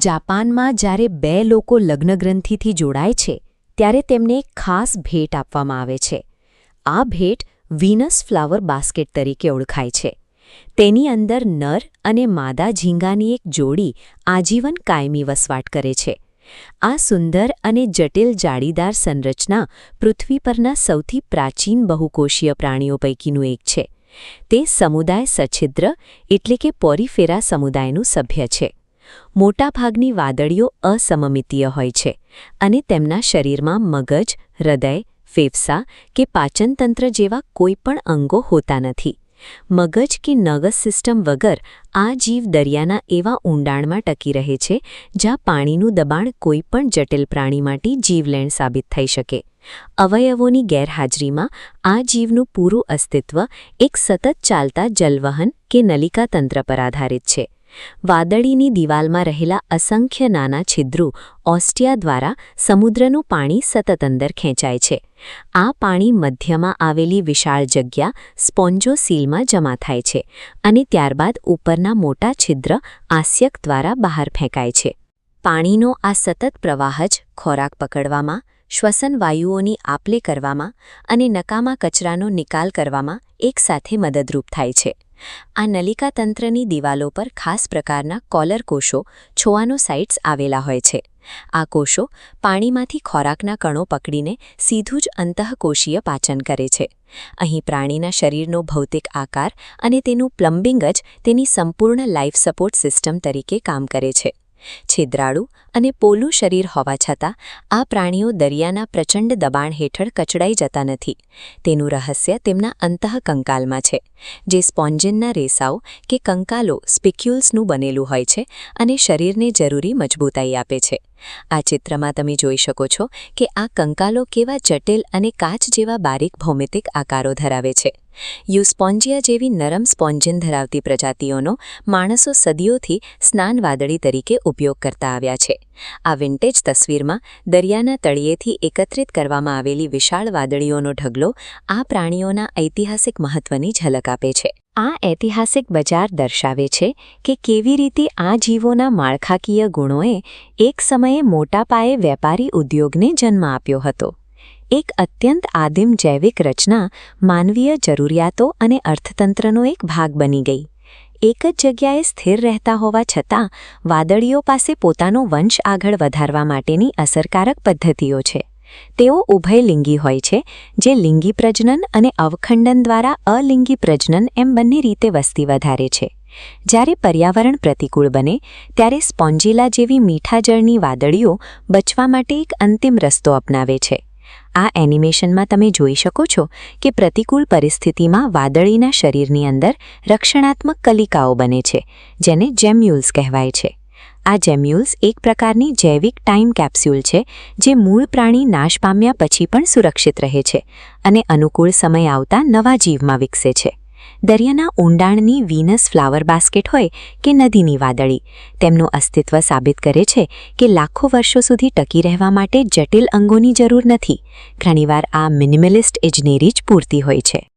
જાપાનમાં જ્યારે બે લોકો લગ્નગ્રંથિથી જોડાય છે ત્યારે તેમને એક ખાસ ભેટ આપવામાં આવે છે. આ ભેટ વીનસ ફ્લાવર બાસ્કેટ તરીકે ઓળખાય છે. તેની અંદર નર અને માદા ઝીંગાની એક જોડી આજીવન કાયમી વસવાટ કરે છે. આ સુંદર અને જટિલ જાળીદાર સંરચના પૃથ્વી પરના સૌથી પ્રાચીન બહુકોષીય પ્રાણીઓ પૈકીનું એક છે. તે સમુદાય સછિદ્ર એટલે કે પોરીફેરા સમુદાયનું સભ્ય છે. મોટાભાગની વાદળીઓ અસમમિતીય હોય છે અને તેમના શરીરમાં મગજ, હૃદય, ફેફસાં કે પાચનતંત્ર જેવા કોઈપણ અંગો હોતા નથી. મગજ કે નર્વસ સિસ્ટમ વગર આ જીવ દરિયાના એવા ઊંડાણમાં ટકી રહે છે જ્યાં પાણીનું દબાણ કોઈપણ જટિલ પ્રાણી માટે જીવલેણ સાબિત થઈ શકે. અવયવોની ગેરહાજરીમાં આ જીવનું પૂરું અસ્તિત્વ એક સતત ચાલતા જલવહન કે નલિકા તંત્ર પર આધારિત છે. વાદળીની દિવાલમાં રહેલા અસંખ્ય નાના છિદ્રો ઓસ્ટિયા દ્વારા સમુદ્રનું પાણી સતત અંદર ખેંચાય છે. આ પાણી મધ્યમાં આવેલી વિશાળ જગ્યા સ્પોન્જોસીલમાં જમા થાય છે અને ત્યારબાદ ઉપરના મોટા છિદ્ર આસ્યક દ્વારા બહાર ફેંકાય છે. પાણીનો આ સતત પ્રવાહ જ ખોરાક પકડવામાં, શ્વસન વાયુઓની આપ-લે કરવામાં અને નકામા કચરાનો નિકાલ કરવામાં એકસાથે મદદરૂપ થાય છે. આ નલિકા તંત્રની દિવાલો પર ખાસ પ્રકારના કોલર કોષો છોઆનોસાઇટ્સ આવેલા હોય છે. આ કોષો પાણીમાંથી ખોરાકના કણો પકડીને સીધું જ અંતઃકોશીય પાચન કરે છે. અહીં પ્રાણીના શરીરનો ભૌતિક આકાર અને તેનું પ્લમ્બિંગ જ તેની સંપૂર્ણ લાઇફ સપોર્ટ સિસ્ટમ તરીકે કામ કરે છે. છિદ્રાળું અને પોલું શરીર હોવા છતાં આ પ્રાણીઓ દરિયાના પ્રચંડ દબાણ હેઠળ કચડાઈ જતા નથી. તેનું રહસ્ય તેમના અંતઃકંકાલમાં છે, જે સ્પોન્જિનના રેસાઓ કે કંકાલો સ્પિક્યુલ્સનું બનેલું હોય છે અને શરીરને જરૂરી મજબૂતાઈ આપે છે. આ ચિત્રમાં તમે જોઈ શકો છો કે આ કંકાલો કેવા જટિલ અને કાચ જેવા બારીક ભૌમિતિક આકારો ધરાવે છે. યુસ્પોન્જિયા જેવી નરમ સ્પોન્જિન ધરાવતી પ્રજાતિઓનો માણસો સદીઓથી સ્નાન વાદળી તરીકે ઉપયોગ કરતા આવ્યા છે. આ વિન્ટેજ તસવીરમાં દરિયાના તળિયેથી એકત્રિત કરવામાં આવેલી વિશાળ વાદળીઓનો ઢગલો આ પ્રાણીઓના ઐતિહાસિક મહત્વની ઝલક આપે છે. આ ઐતિહાસિક બજાર દર્શાવે છે કે કેવી રીતે આ જીવોના માળખાકીય ગુણોએ એક સમયે મોટા પાયે વેપારી ઉદ્યોગને જન્મ આપ્યો હતો. એક અત્યંત આદિમ જૈવિક રચના માનવીય જરૂરિયાતો અને અર્થતંત્રનો એક ભાગ બની ગઈ. એક જ જગ્યાએ સ્થિર રહેતા હોવા છતાં વાદળીઓ પાસે પોતાનો વંશ આગળ વધારવા માટેની અસરકારક પદ્ધતિઓ છે. તેઓ ઉભયલિંગી હોય છે, જે લિંગી પ્રજનન અને અવખંડન દ્વારા અલિંગી પ્રજનન એમ બંને રીતે વસ્તી વધારે છે. જ્યારે પર્યાવરણ પ્રતિકૂળ બને ત્યારે સ્પોન્જીલા જેવી મીઠા જળની વાદળીઓ બચવા માટે એક અંતિમ રસ્તો અપનાવે છે. આ એનિમેશનમાં તમે જોઈ શકો છો કે પ્રતિકૂળ પરિસ્થિતિમાં વાદળીના શરીરની અંદર રક્ષણાત્મક કલિકાઓ બને છે, જેને જેમ્યુલ્સ કહેવાય છે. આ જેમ્યુલ્સ એક પ્રકારની જૈવિક ટાઈમ કેપ્સ્યુલ છે, જે મૂળ પ્રાણી નાશ પામ્યા પછી પણ સુરક્ષિત રહે છે અને અનુકૂળ સમય આવતા નવા જીવમાં વિકસે છે. દરિયાના ઊંડાણની વીનસ ફ્લાવર બાસ્કેટ હોય કે નદીની વાદળી, તેમનું અસ્તિત્વ સાબિત કરે છે કે લાખો વર્ષો સુધી ટકી રહેવા માટે જટિલ અંગોની જરૂર નથી. ઘણીવાર આ મિનિમલિસ્ટ ઇજનેરી જ પૂરતી હોય છે.